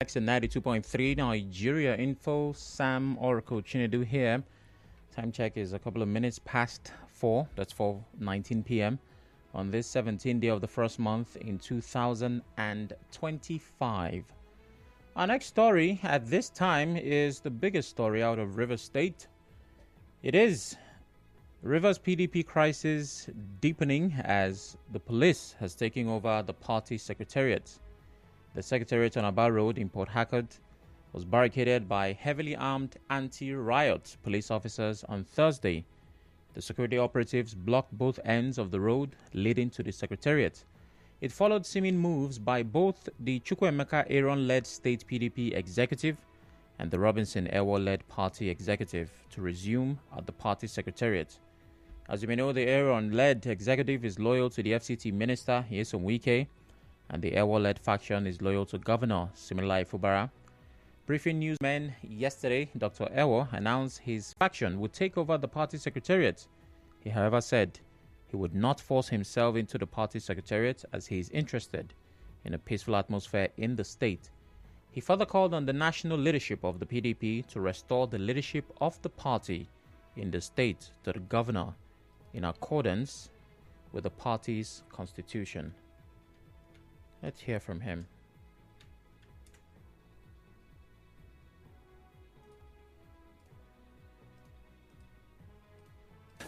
Jackson 92.3 Nigeria Info. Sam Oracle Chinedu here. Time check is a couple of minutes past 4. That's 4:19 p.m. on this 17th day of the first month in 2025. Our next story at this time is the biggest story out of Rivers State. It is Rivers PDP crisis deepening as the police has taken over the party secretariat. The Secretariat on Aba Road in Port Harcourt was barricaded by heavily armed anti-riot police officers on Thursday. The security operatives blocked both ends of the road leading to the Secretariat. It followed seeming moves by both the Chukwuemeka Aaron-led state PDP executive and the Robinson Ewo-led party executive to resume at the party Secretariat. As you may know, the Aaron-led executive is loyal to the FCT minister, Nyesom Wike, and the Ewo-led faction is loyal to Governor Siminalayi Fubara. Briefing newsmen yesterday, Dr. Ewo announced his faction would take over the party secretariat. He, however, said he would not force himself into the party secretariat as he is interested in a peaceful atmosphere in the state. He further called on the national leadership of the PDP to restore the leadership of the party in the state to the governor in accordance with the party's constitution. Let's hear from him.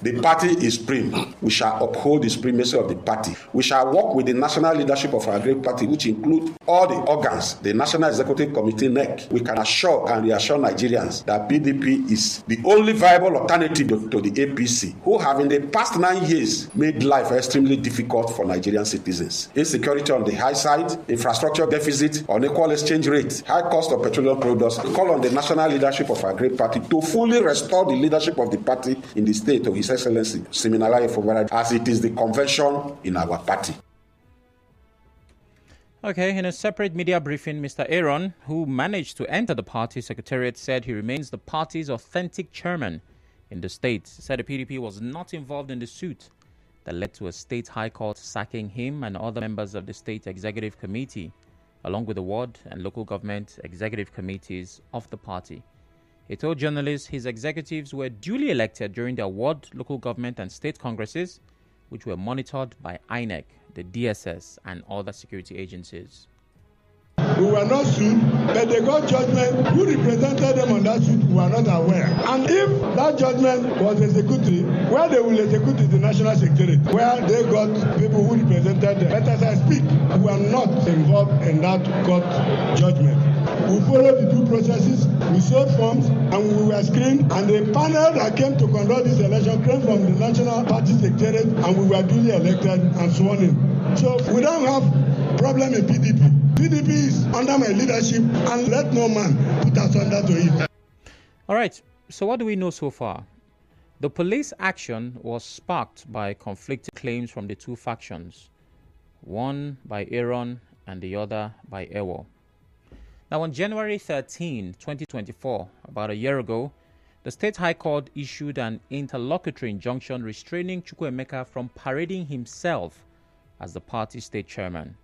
The party is supreme. We shall uphold the supremacy of the party. We shall work with the national leadership of our great party, which include all the organs, the National Executive Committee, NEC. We can assure and reassure Nigerians that PDP is the only viable alternative to the APC, who have in the past 9 years made life extremely difficult for Nigerian citizens. Insecurity on the high side, infrastructure deficit, unequal exchange rate, high cost of petroleum products. We call on the national leadership of our great party to fully restore the leadership of the party in the state of His Excellency Siminalayi Fubara, as it is the convention in our party. Okay, in a separate media briefing, Mr. Aaron, who managed to enter the party secretariat, said he remains the party's authentic chairman in the state. He said the PDP was not involved in the suit that led to a state high court sacking him and other members of the state executive committee, along with the ward and local government executive committees of the party. He told journalists his executives were duly elected during their ward, local government and state congresses, which were monitored by INEC, the DSS and other security agencies. We were not sued, but they got judgment. Who represented them on that suit, we were not aware. And if that judgment was executed, where they will execute is the National Secretariat, where they got people who represented them. But as I speak, we are not involved in that court judgment. We followed the due processes, we sold forms, and we were screened. And the panel that came to conduct this election came from the National Party Secretariat, and we were duly elected and sworn in. So we don't have problem in PDP. PDP is under my leadership, and let no man put us under to it. All right, so what do we know so far? The police action was sparked by conflicting claims from the two factions, one by Aaron and the other by Ewo. Now, on January 13, 2024, about a year ago, the State High Court issued an interlocutory injunction restraining Chukwuemeka from parading himself as the party state chairman.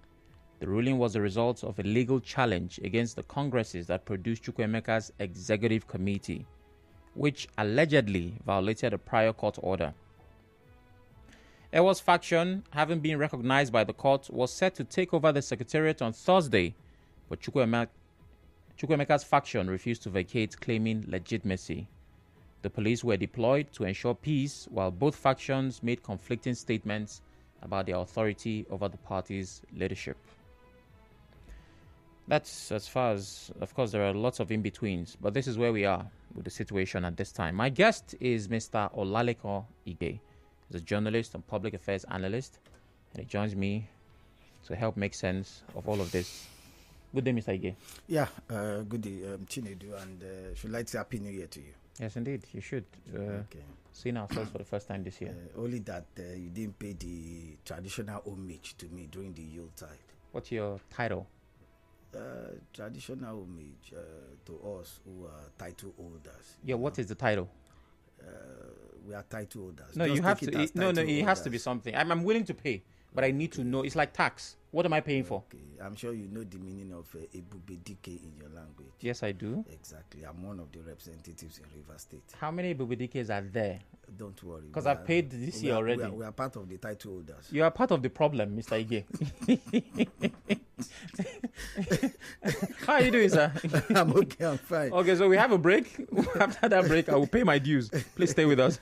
The ruling was a result of a legal challenge against the congresses that produced Chukwuemeka's executive committee, which allegedly violated a prior court order. Ewo's faction, having been recognized by the court, was set to take over the secretariat on Thursday, but Chukwuemeka's faction refused to vacate, claiming legitimacy. The police were deployed to ensure peace, while both factions made conflicting statements about their authority over the party's leadership. That's as far as, of course, there are lots of in-betweens, but this is where we are with the situation at this time. My guest is Mr. Olalekan. He's a journalist and public affairs analyst, and he joins me to help make sense of all of this. Good day, Mr. Ige. Yeah, good day, Chinedu, and should like to say Happy New Year to you. Yes, indeed, you should. Okay. Seeing ourselves for the first time this year. Only that you didn't pay the traditional homage to me during the Yuletide. What's your title? Traditional homage to us who are title holders. Yeah, what is the title? We are title holders. No, Just you have take to. it as No, title it has to be holders. something. I'm willing to pay, but I need to know. It's like tax. What am I paying for? Okay, I'm sure you know the meaning of ebubedike in your language. Yes, I do. Exactly. I'm one of the representatives in River State. How many ebubedikes are there? Don't worry. Because I've paid this year already. We are part of the title holders. You are part of the problem, Mr. Ige. How are you doing, sir? I'm okay, I'm fine. Okay, so we have a break. After that break, I will pay my dues. Please stay with us.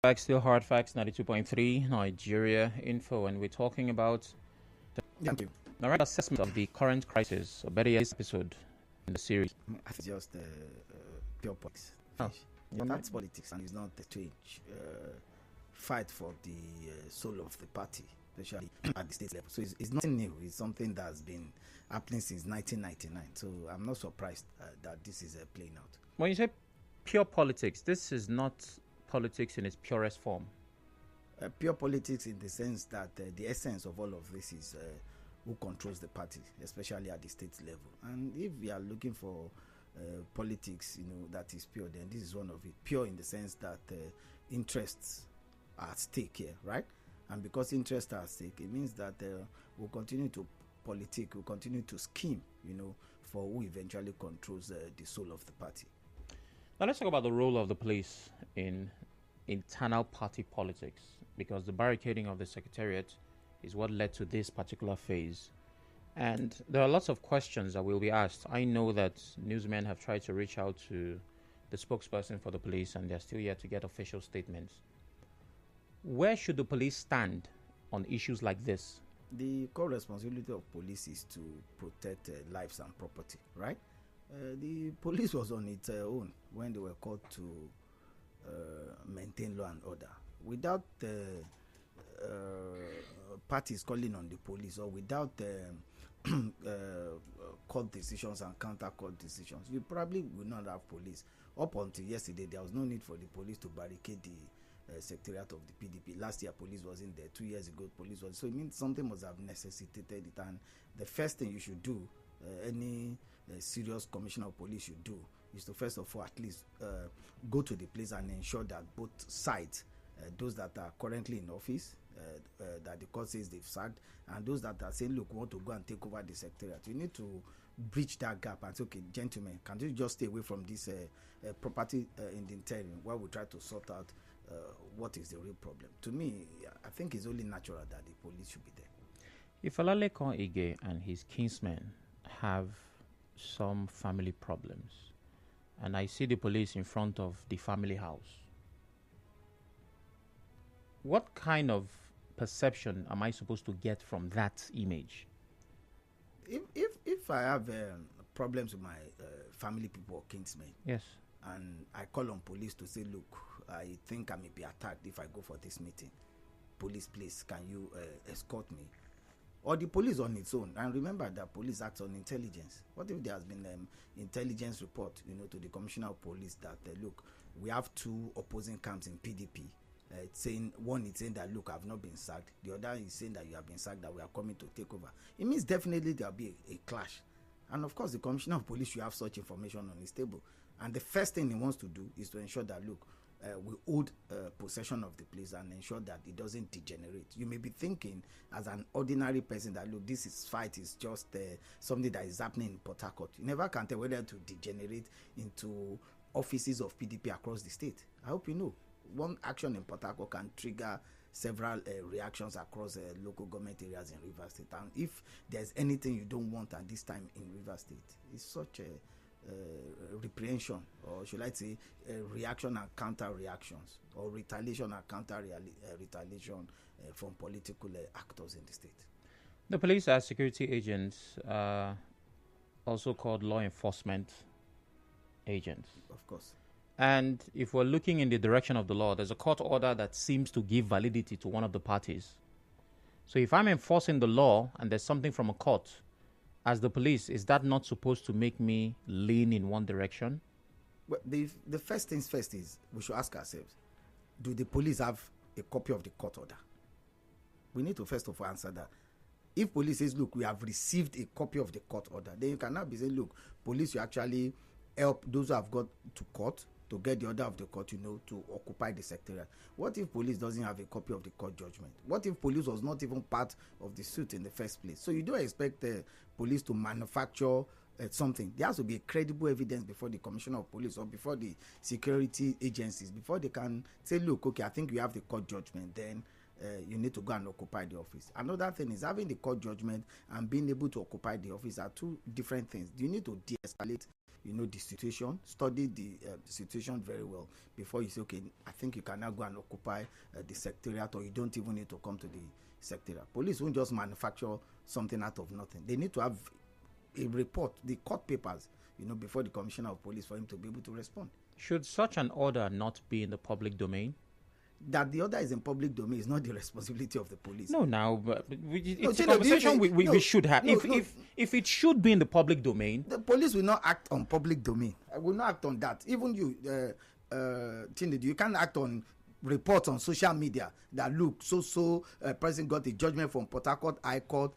Facts, still hard facts, 92.3 Nigeria info, and we're talking about Thank you. the right assessment of the current crisis, or better yet, this episode in the series. It's just pure politics. Oh. Yeah, that's politics, and it's not the change. Fight for the soul of the party, especially at the state level. So it's nothing new. It's something that's been happening since 1999. So I'm not surprised that this is playing out. When you say pure politics, this is not politics in its purest form. Pure politics in the sense that the essence of all of this is who controls the party, especially at the state level. And if we are looking for politics, that is pure, then this is one of it. Pure in the sense that interests are at stake here, right? And because interests are at stake, it means that we'll continue to politic, we'll continue to scheme, for who eventually controls the soul of the party. Now let's talk about the role of the police in internal party politics, because the barricading of the Secretariat is what led to this particular phase. And there are lots of questions that will be asked. I know that newsmen have tried to reach out to the spokesperson for the police, and they're still yet to get official statements. Where should the police stand on issues like this? The core responsibility of police is to protect lives and property, right? The police was on its own when they were called to maintain law and order. Without parties calling on the police, or without court decisions and counter-court decisions, we probably would not have police. Up until yesterday, there was no need for the police to barricade the Secretariat of the PDP. Last year, police wasn't there. 2 years ago, police was. So it means something must have necessitated it. And the first thing you should do, any serious commissioner of police should do, is to first of all at least go to the place and ensure that both sides those that are currently in office, that the court says they've sacked, and those that are saying, look, we want to go and take over the secretariat. You need to bridge that gap and say, okay, gentlemen, can you just stay away from this property in the interim while we try to sort out what is the real problem? To me, I think it's only natural that the police should be there. If Olalekan Ige and his kinsmen have some family problems, and I see the police in front of the family house, what kind of perception am I supposed to get from that image? If I have problems with my family people or kinsmen, yes, and I call on police to say, look, I think I may be attacked if I go for this meeting. Police, please, can you escort me? Or the police on its own. And remember that police acts on intelligence. What if there has been intelligence report, to the commissioner of police that, look, we have two opposing camps in PDP. It's saying that, look, I've not been sacked. The other is saying that you have been sacked, that we are coming to take over. It means definitely there will be a clash. And of course, the commissioner of police should have such information on his table. And the first thing he wants to do is to ensure that, look, we hold possession of the place and ensure that it doesn't degenerate. You may be thinking as an ordinary person that, look, fight is just something that is happening in Port Harcourt. You never can tell whether to degenerate into offices of PDP across the state. I hope you know. One action in Port Harcourt can trigger several reactions across local government areas in Rivers State. And if there's anything you don't want at this time in Rivers State, it's such a reprehension, or should I say reaction and counter reactions, or retaliation and counter retaliation from political actors in the state. The police are security agents, also called law enforcement agents. Of course. And if we're looking in the direction of the law, there's a court order that seems to give validity to one of the parties. So if I'm enforcing the law and there's something from a court, as the police, is that not supposed to make me lean in one direction? Well, the first things first is we should ask ourselves, do the police have a copy of the court order? We need to first of all answer that. If police says, look, we have received a copy of the court order, then you cannot be saying, look, police, you actually help those who have got to court to get the order of the court, to occupy the secretariat. What if police doesn't have a copy of the court judgment? What if police was not even part of the suit in the first place? So you don't expect police to manufacture something. There has to be a credible evidence before the commissioner of police or before the security agencies, before they can say, look, okay, I think you have the court judgment, then you need to go and occupy the office. Another thing is having the court judgment and being able to occupy the office are two different things. You need to de-escalate the situation, study the situation very well before you say, okay, I think you can now go and occupy the secretariat, or you don't even need to come to the secretariat. Police won't just manufacture something out of nothing. They need to have a report, the court papers, before the commissioner of police for him to be able to respond. Should such an order not be in the public domain? That the order is in public domain is not the responsibility of the police. No, now, but it's a conversation we should have. If it should be in the public domain, the police will not act on public domain. I will not act on that. Even you, Chinedu, you can't act on reports on social media that look person got a judgment from Port Harcourt High Court.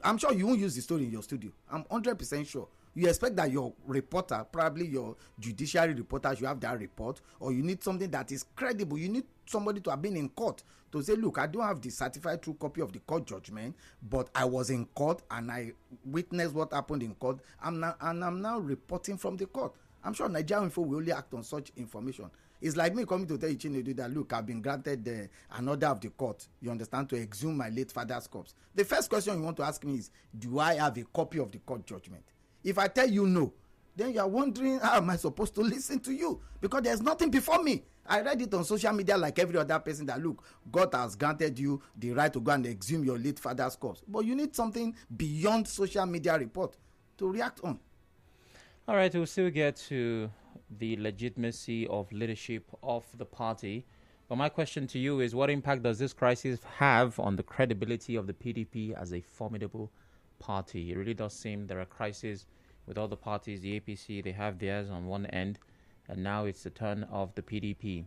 I'm sure you won't use the story in your studio. I'm 100% sure. You expect that your reporter, probably your judiciary reporter, should have that report, or you need something that is credible. You need somebody to have been in court to say, look, I don't have the certified true copy of the court judgment, but I was in court and I witnessed what happened in court. I'm now reporting from the court. I'm sure Nigeria Info will only act on such information. It's like me coming to tell you, Chinedu, that look, I've been granted an order of the court, you understand, to exhume my late father's corpse. The first question you want to ask me is, do I have a copy of the court judgment? If I tell you no, then you are wondering, how am I supposed to listen to you? Because there's nothing before me. I read it on social media like every other person that, look, God has granted you the right to go and exhume your late father's corpse. But you need something beyond social media report to react on. All right, we'll still get to the legitimacy of leadership of the party. But my question to you is, what impact does this crisis have on the credibility of the PDP as a formidable party? It really does seem there are crises with all the parties. The APC, they have theirs on one end, and now it's the turn of the PDP.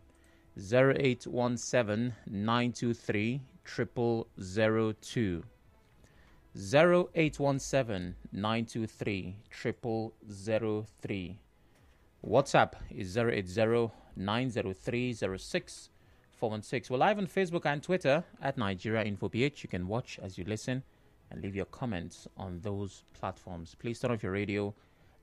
0817-923-0002. 0817-923-0003. WhatsApp is 080-903-06 416. We're live on Facebook and Twitter at Nigeria InfoPH. You can watch as you listen and leave your comments on those platforms. Please turn off your radio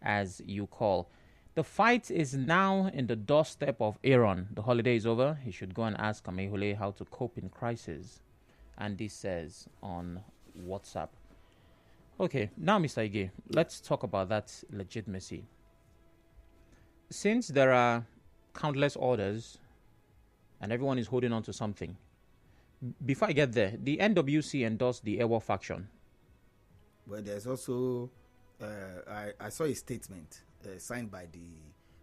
as you call. The fight is now in the doorstep of Aaron. The holiday is over. He should go and ask Kamehule how to cope in crisis. Andy says on WhatsApp. Okay, now, Mr. Ige, let's talk about that legitimacy. Since there are countless orders and everyone is holding on to something, before I get there, the NWC endorsed the Ewo faction. Well, there's also, I saw a statement signed by the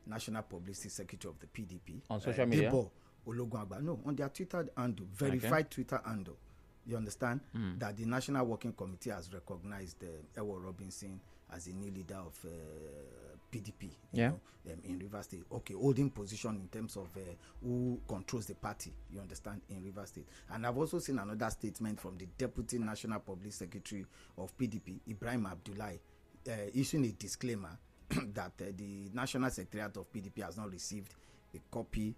National Publicity Secretary of the PDP. On social media? Debo Ologunagba. No, on their Twitter handle, verified Twitter handle. You understand? That the National Working Committee has recognized Ewo Robinson as a new leader of PDP in Rivers State. Okay, holding position in terms of who controls the party, you understand, in Rivers State. And I've also seen another statement from the Deputy National Public Secretary of PDP, Ibrahim Abdullahi, issuing a disclaimer that the National Secretariat of PDP has not received a copy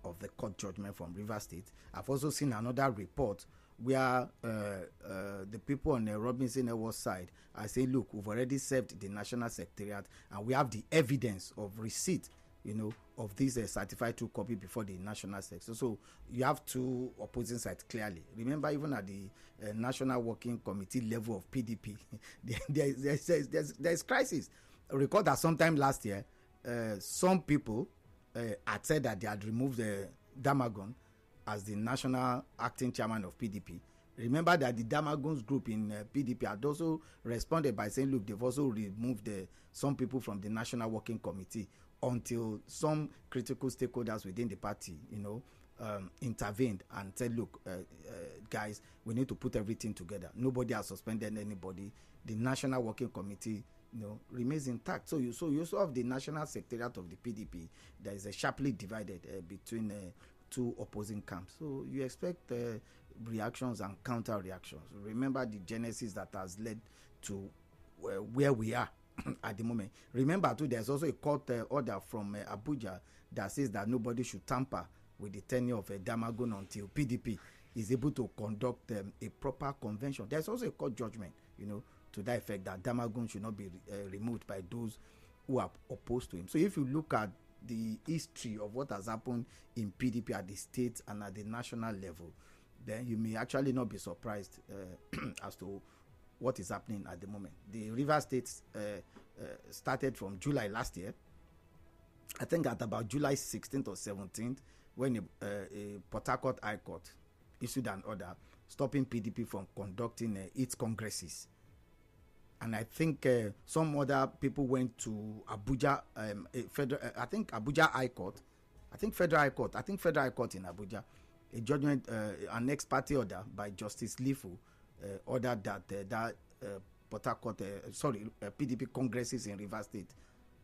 of the court judgment from Rivers State. I've also seen another report where the people on the Robinson Ewo side are saying, look, we've already served the National Secretariat and we have the evidence of receipt, of this certified true copy before the National Secretariat. So you have two opposing sides clearly. Remember, even at the National Working Committee level of PDP, there's crisis. Recall that sometime last year, some people had said that they had removed Damagun as the national acting chairman of PDP. Remember that the Damagun's group in PDP had also responded by saying, look, they've also removed some people from the National Working Committee until some critical stakeholders within the party, intervened and said, look, guys, we need to put everything together. Nobody has suspended anybody. The National Working Committee remains intact. So you also have the National Secretariat of the PDP that is sharply divided between two opposing camps. So you expect reactions and counter reactions. Remember the genesis that has led to where we are at the moment. Remember too, there's also a court order from Abuja that says that nobody should tamper with the tenure of Damagun until PDP is able to conduct a proper convention. There's also a court judgment, to that effect, that Damagun should not be removed by those who are opposed to him. So if you look at the history of what has happened in PDP at the state and at the national level, then you may actually not be surprised as to what is happening at the moment. The Rivers State started from July last year. I think at about July 16th or 17th, when a Port Harcourt High Court issued an order stopping PDP from conducting its congresses. And I think some other people went to Abuja, I think Abuja High Court, Federal High Court in Abuja, a judgment, an ex-party order by Justice Lifu ordered that Port Harcourt, PDP congresses in Rivers State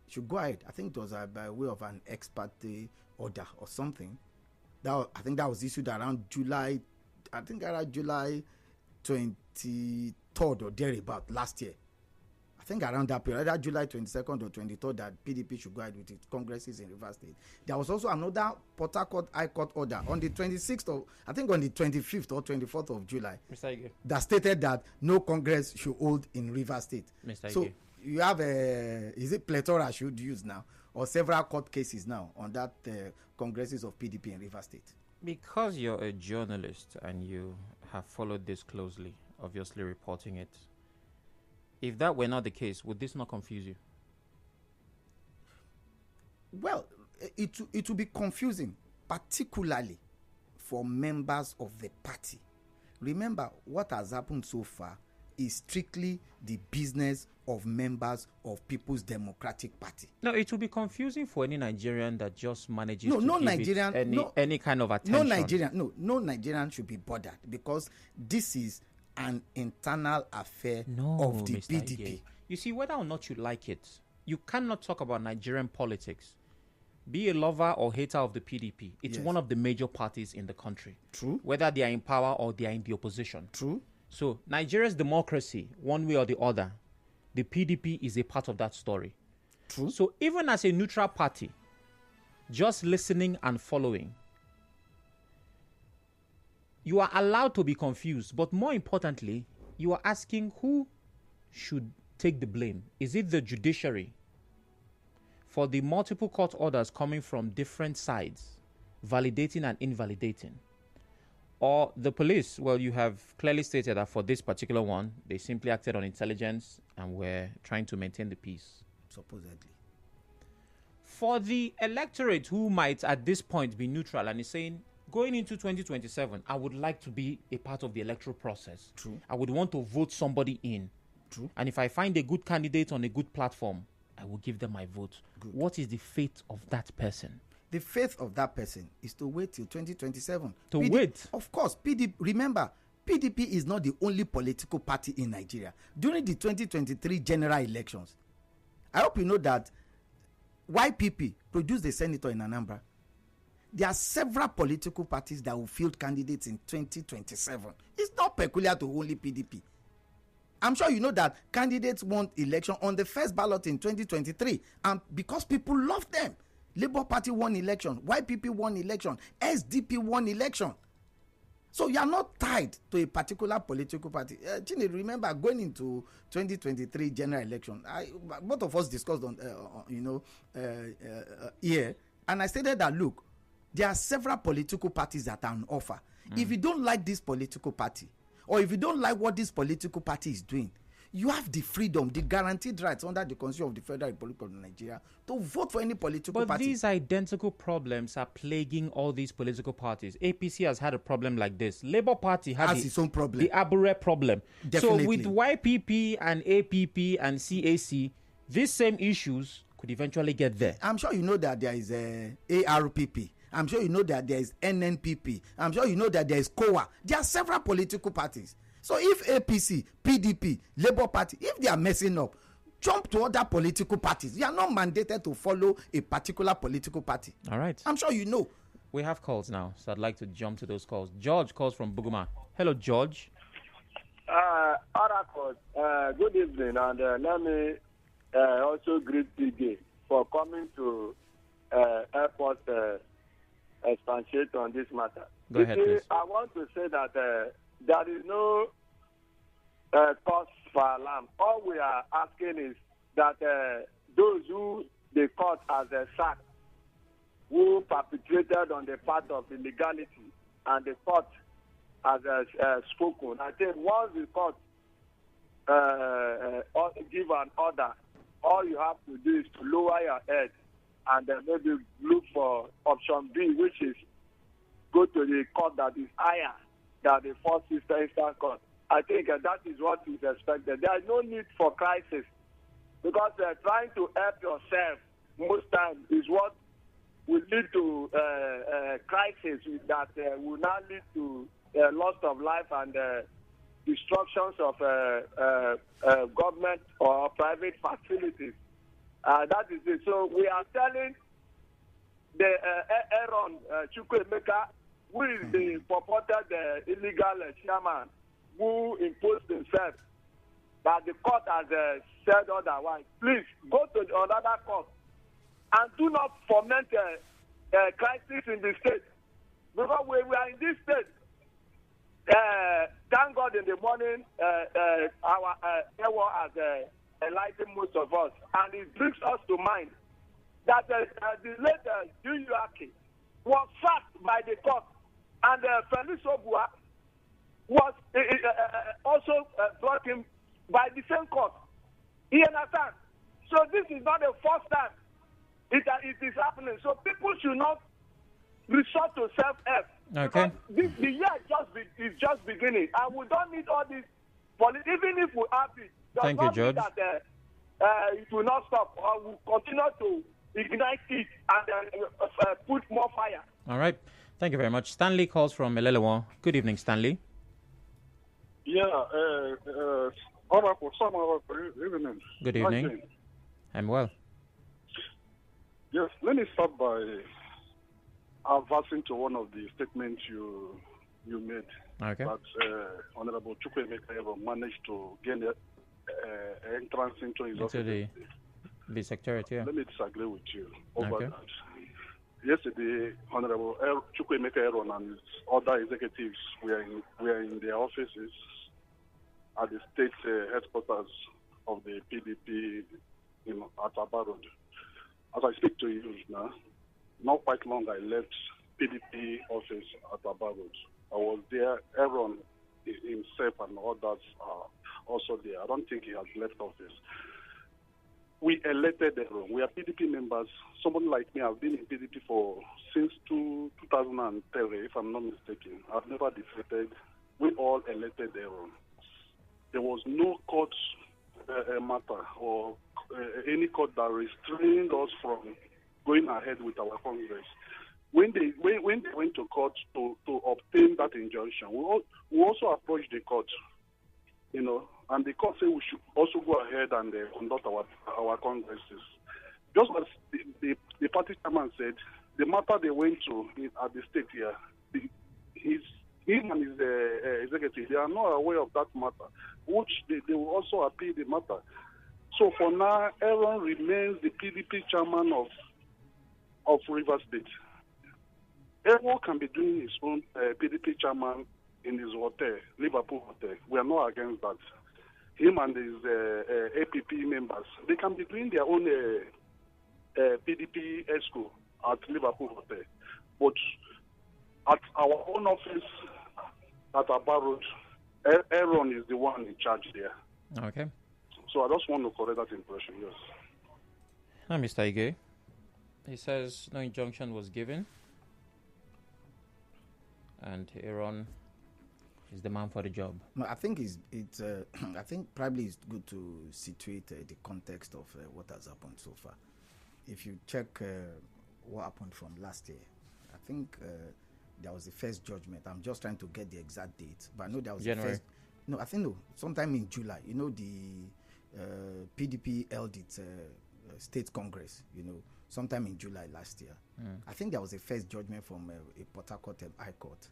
should go ahead. I think it was by way of an ex-party order or something. I think that was issued around July 23rd or thereabout last year. I think around that period, either July 22nd or 23rd, that PDP should go ahead with its congresses in Rivers State. There was also another Port Harcourt High Court order on the 26th of, I think on the 25th or 24th of July, that stated that no congress should hold in Rivers State. So you have is it plethora should use now, or several court cases now on that congresses of PDP in Rivers State? Because you're a journalist and you have followed this closely, obviously reporting it, if that were not the case, would this not confuse you? Well, it will be confusing, particularly for members of the party. Remember, what has happened so far is strictly the business of members of People's Democratic Party. No, it will be confusing for any Nigerian that just manages to give it any kind of attention. No Nigerian should be bothered, because this is an internal affair of the Mr. PDP. Ige. You see, whether or not you like it, you cannot talk about Nigerian politics. Be a lover or hater of the PDP. It's one of the major parties in the country. True. Whether they are in power or they are in the opposition. True. So Nigeria's democracy, one way or the other, the PDP is a part of that story. True. So even as a neutral party, just listening and following, you are allowed to be confused, but more importantly, you are asking who should take the blame. Is it the judiciary for the multiple court orders coming from different sides, validating and invalidating? Or the police? Well, you have clearly stated that for this particular one, they simply acted on intelligence and were trying to maintain the peace. Supposedly. For the electorate who might at this point be neutral and is saying, going into 2027, I would like to be a part of the electoral process. True. I would want to vote somebody in. True. And if I find a good candidate on a good platform, I will give them my vote. Good. What is the fate of that person? The fate of that person is to wait till 2027. Wait? Of course, PDP. Remember, PDP is not the only political party in Nigeria. During the 2023 general elections, I hope you know that YPP produced a senator in Anambra. There are several political parties that will field candidates in 2027. It's not peculiar to only PDP. I'm sure you know that candidates won election on the first ballot in 2023, and because people love them. Labour Party won election, YPP won election, SDP won election. So you are not tied to a particular political party. Chine, remember going into 2023 general election, both of us discussed on, here, and I stated that, look, there are several political parties that are on offer. If you don't like this political party, or if you don't like what this political party is doing, you have the freedom, the guaranteed rights under the Constitution of the Federal Republic of Nigeria to vote for any political party. But these identical problems are plaguing all these political parties. APC has had a problem like this. Labour Party has its own problem. The Abure problem. Definitely. So with YPP and APP and CAC, these same issues could eventually get there. I'm sure you know that there is ARPP. I'm sure you know that there is NNPP. I'm sure you know that there is COA. There are several political parties. So if APC, PDP, Labour Party, if they are messing up, jump to other political parties. You are not mandated to follow a particular political party. All right. I'm sure you know. We have calls now, so I'd like to jump to those calls. George calls from Buguma. Hello, George. Oracle, good evening, and let me also greet PJ for coming to help us expatiate on this matter. Go ahead, please. I want to say that there is no cause for alarm. All we are asking is that those who they caught as a sack, who perpetrated on the part of illegality, and the court has spoken. I think once the court give an order, all you have to do is to lower your head and maybe look for option B, which is go to the court that is higher than the first instance court. I think that is what is expected. There is no need for crisis, because trying to help yourself most times is what will lead to crisis that will now lead to loss of life and destructions of government or private facilities. That is it. So we are telling the Aaron Chukwuemeka, who is the purported illegal chairman who imposed himself, that the court has said otherwise. Please go to another court and do not foment a crisis in the state. Because we are in this state, thank God in the morning, our Ewa has enlightened most of us. And it brings us to mind that the late Duyuaki was sacked by the court. And Felix Obua was also brought in by the same court. You understand? So this is not the first time it is happening. So people should not resort to self-help. Okay. The year is just beginning, and we don't need all this politics. Even if we have it, thank you, George. That it will not stop. We'll continue to ignite it and put more fire. All right. Thank you very much. Stanley calls from Elelewa. Good evening, Stanley. Yeah, Oracle, good evening. Good evening. I'm well. Yes, let me start by advancing to one of the statements you made. Okay. That Honorable Chukwuemeka managed to gain entrance into his office. The Secretariat, yeah. Let me disagree with you over that. yesterday, Honorable Chukwemeka Aaron and his other executives were in their offices at the state headquarters of the PDP at Aba Road. As I speak to you now, not quite long I left PDP office at Aba Road. I was there. Aaron himself and others are also there. I don't think he has left office. We elected Aaron. We are PDP members. Someone like me, I've been in PDP since 2003, if I'm not mistaken. I've never defeated. We all elected Aaron. There was no court matter or any court that restrained us from going ahead with our Congress. When they went to court to obtain that injunction, we also approached the court, and the court said we should also go ahead and conduct our congresses. Just as the party chairman said, the matter they went to at the state here, him and his executive, they are not aware of that matter, which they will also appeal the matter. So for now, Aaron remains the PDP chairman of Rivers State. Aaron can be doing his own PDP chairman in his hotel, Liverpool Hotel. We are not against that. Him and his APP members, they can be doing their own PDP ESCO at Liverpool Hotel. But at our own office at Aba Road, Aaron is the one in charge there. Okay. So I just want to correct that impression, yes. Now, Mr. Ige, he says no injunction was given, and Aaron is the man for the job. No, I think I think probably it's good to situate the context of what has happened so far. If you check what happened from last year, I think there was the first judgment. I'm just trying to get the exact date, but I know there was January. the first. No, I think sometime in July. The PDP held its state congress. Sometime in July last year. I think there was a first judgment from a Port Harcourt High Court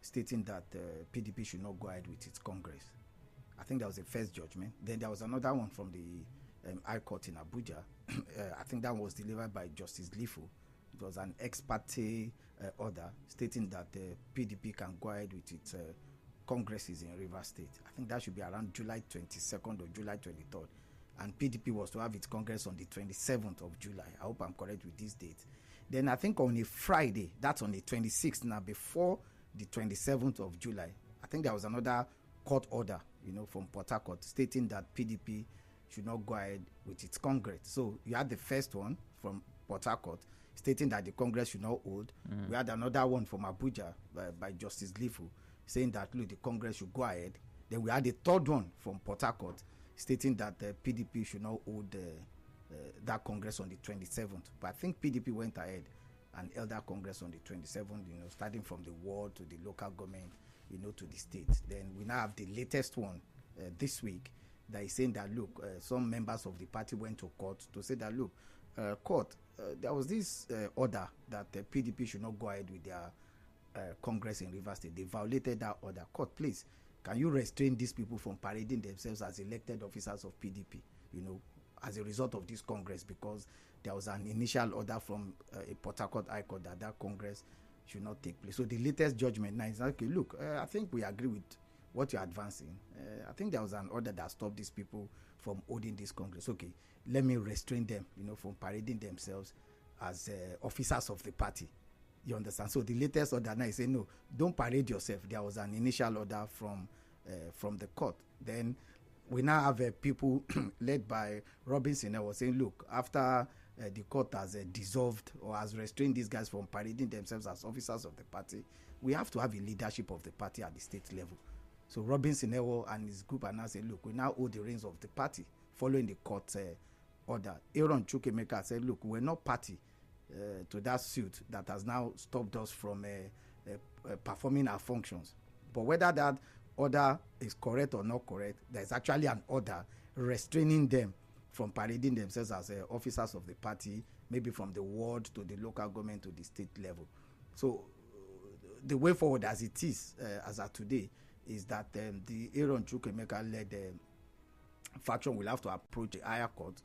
stating that PDP should not go ahead with its congress. I think that was the first judgment. Then there was another one from the High Court in Abuja. I think that was delivered by Justice Lifu. It was an ex parte order stating that PDP can go ahead with its congresses in Rivers State. I think that should be around July 22nd or July 23rd. And PDP was to have its congress on the 27th of July. I hope I'm correct with this date. Then I think on a Friday, that's on the 26th, now before the 27th of July, I think there was another court order, from Port Harcourt stating that PDP should not go ahead with its congress. So you had the first one from Port Harcourt stating that the congress should not hold. We had another one from Abuja by Justice Lifu saying that, look, the congress should go ahead. Then we had a third one from Port Harcourt stating that the PDP should not hold that congress on the 27th. But I think PDP went ahead and held that congress on the 27th, starting from the ward to the local government, to the state. Then we now have the latest one this week that is saying that, look, some members of the party went to court to say that, look, court, there was this order that the PDP should not go ahead with their congress in Rivers State. They violated that order. Court, please, can you restrain these people from parading themselves as elected officers of PDP, as a result of this congress, because there was an initial order from a Port Harcourt High Court that congress should not take place. So the latest judgment now is, okay, look, I think we agree with what you're advancing. I think there was an order that stopped these people from holding this congress. Okay, let me restrain them, from parading themselves as officers of the party. You understand? So the latest order now is saying, no, don't parade yourself. There was an initial order from the court. Then we now have people led by Robinson was saying, look, after the court has dissolved or has restrained these guys from parading themselves as officers of the party, we have to have a leadership of the party at the state level. So Robinson and his group are now saying, look, we now hold the reins of the party following the court order. Aaron Chukwemeka said, look, we're not party to that suit that has now stopped us from performing our functions. But whether that order is correct or not correct, there's actually an order restraining them from parading themselves as officers of the party, maybe from the ward to the local government to the state level. So the way forward as it is, as of today, is that the Aaron Chukwemeka-led faction will have to approach the higher court,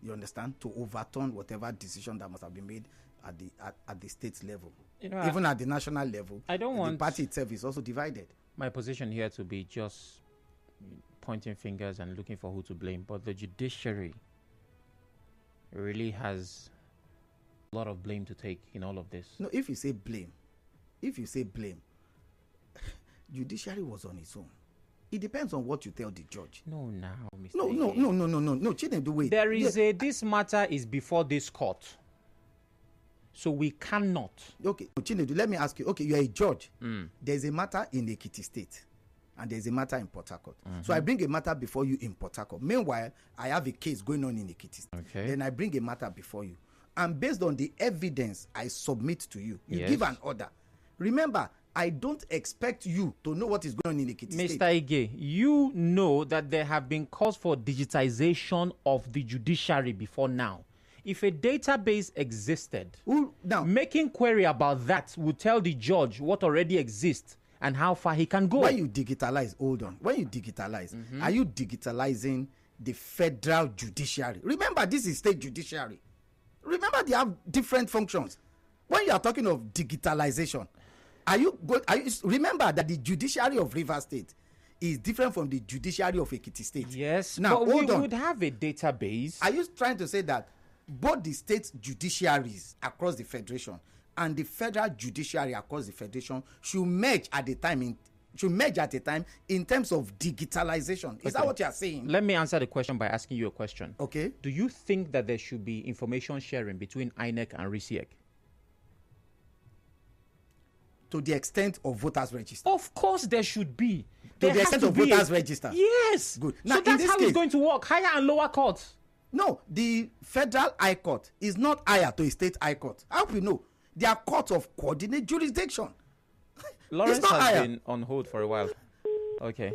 you understand, to overturn whatever decision that must have been made at the state level. Even at the national level, I don't want the party itself is also divided. My position here to be just pointing fingers and looking for who to blame, but the judiciary really has a lot of blame to take in all of this. No, if you say blame, judiciary was on its own. It depends on what you tell the judge. No, now, Mr. No. Chinedu, wait. There is this matter is before this court. So we cannot. Okay, Chinedu, let me ask you. Okay, you are a judge. There's a matter in Ekiti State, and there's a matter in Port Harcourt. So I bring a matter before you in Port Harcourt. Meanwhile, I have a case going on in Ekiti State. Okay. Then I bring a matter before you. And based on the evidence I submit to you, you give an order. Remember, I don't expect you to know what is going on in Ekiti State. Mr. Ige, you know that there have been calls for digitization of the judiciary before now. If a database existed, now, making query about that would tell the judge what already exists and how far he can go. When you digitalize, are you digitalizing the federal judiciary? Remember, this is state judiciary. Remember, they have different functions. When you are talking of digitalization, remember that the judiciary of Rivers State is different from the judiciary of Ekiti State. Yes, now, but we would have a database. Are you trying to say that both the state judiciaries across the federation and the federal judiciary across the federation should merge at a time in terms of digitalization? Is that what you are saying? Let me answer the question by asking you a question. Okay. Do you think that there should be information sharing between INEC and RISIEC? To the extent of voters register? Of course there should be. To the extent of voters register? Yes. Good. Now, so that's how it's going to work. Higher and lower courts. No, the federal high court is not higher to a state high court. How do you know? They are courts of coordinate jurisdiction. Lawrence has been on hold for a while. Okay.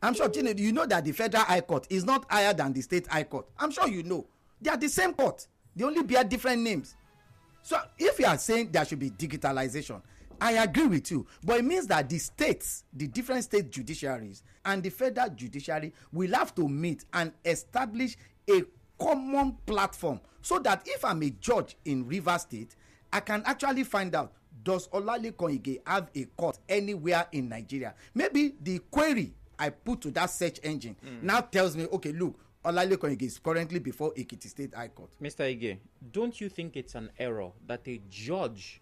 I'm sure, you know that the federal high court is not higher than the state high court. I'm sure you know. They are the same court. They only bear different names. So if you are saying there should be digitalization, I agree with you. But it means that the states, the different state judiciaries and the federal judiciary will have to meet and establish a common platform so that if I'm a judge in Rivers State, I can actually find out, does Olalekan have a court anywhere in Nigeria? Maybe the query I put to that search engine now tells me, okay, look, Olalekan is currently before Ekiti State High Court. Mr. Ige, don't you think it's an error that a judge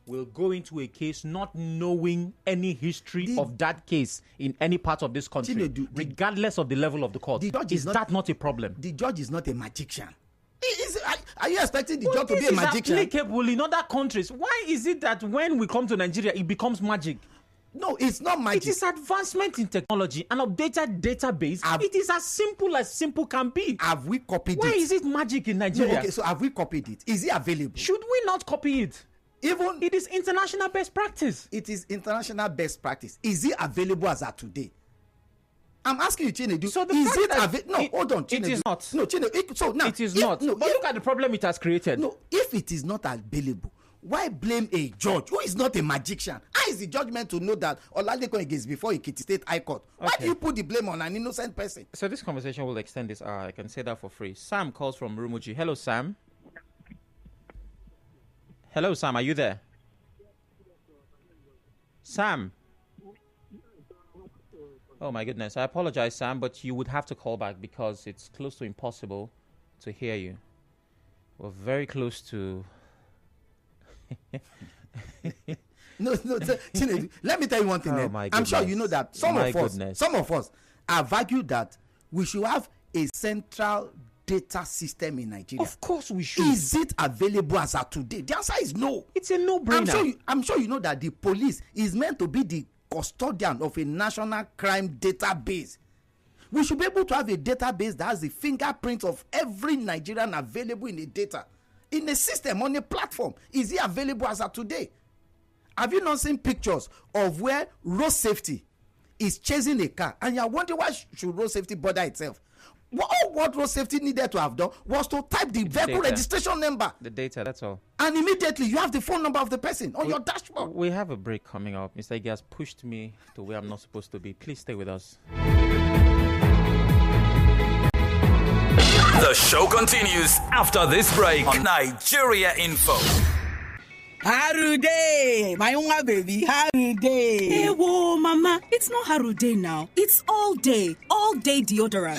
will go into a case not knowing any history of that case in any part of this country, regardless of the level of the court? Is that not a problem? The judge is not a magician. Are you expecting the judge to be a magician? This is applicable in other countries. Why is it that when we come to Nigeria, it becomes magic? No, it's not magic. It is advancement in technology, an updated database. It is as simple can be. Have we copied it? Why is it magic in Nigeria? No, okay, so have we copied it? Is it available? Should we not copy it? Even it is international best practice. It is international best practice. Is it available as of today? I'm asking you, Chinedu. So is it available? No, hold on, Chinedu. It is not. No, Chinedu. So now it is not. But look at the problem it has created. No, if it is not available, why blame a judge who is not a magician? How is the judgment to know that Olalekan is before Ekiti State High Court? Why do you put the blame on an innocent person? So this conversation will extend this hour. I can say that for free. Sam calls from Rumuji. Hello, Sam. Hello, Sam. Are you there? Sam. Oh, my goodness. I apologize, Sam, but you would have to call back because it's close to impossible to hear you. We're very close to... No, let me tell you one thing. I'm sure you know that some of us have argued that we should have a central data system in Nigeria. Of course we should. Is it available as of today? The answer is no. It's a no-brainer. I'm sure you know that the police is meant to be the custodian of a national crime database. We should be able to have a database that has the fingerprints of every Nigerian available in the data, in a system, on a platform. Is it available as of today? Have you not seen pictures of where road safety is chasing a car and you're wondering why should road safety bother itself? What road safety needed to have done was to type the vehicle registration number. The data, that's all. And immediately you have the phone number of the person on your dashboard. We have a break coming up. Mr. Ige has pushed me to where I'm not supposed to be. Please stay with us. The show continues after this break on Nigeria Info. Harude, my young baby, Harude. Hey, whoa, Mama, it's not Harude now. It's all day deodorant.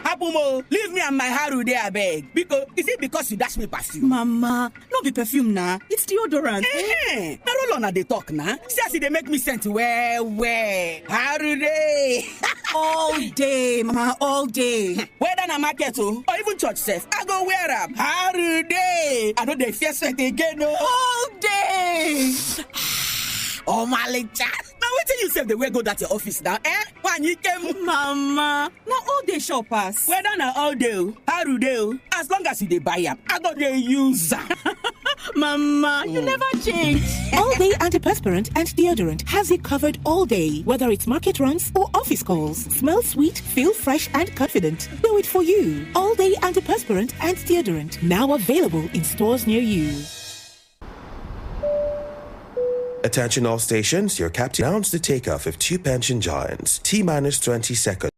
Abumo, leave me and my Harude, I beg. Is it because you dash me perfume? Mama, not be perfume now. It's deodorant. Now roll on at the talk now. See, they make me scent where. Harude. All day, Mama, all day. Whether na market or even church self, I go wear up. Harude. I know they fear sweat again. All day. Oh, my little chat. Now, wait till you say the way go that your office now, eh? When you came. Mama, now all day shoppers. Whether na all day, Harude, as long as you dey buy up, I go dey use. Mama, you never change. All Day Antiperspirant and Deodorant has you covered all day, whether it's market runs or office calls. Smell sweet, feel fresh and confident. Do it for you. All Day Antiperspirant and Deodorant, now available in stores near you. Attention all stations, your captain announced the takeoff of two pension giants. T-minus 20 seconds.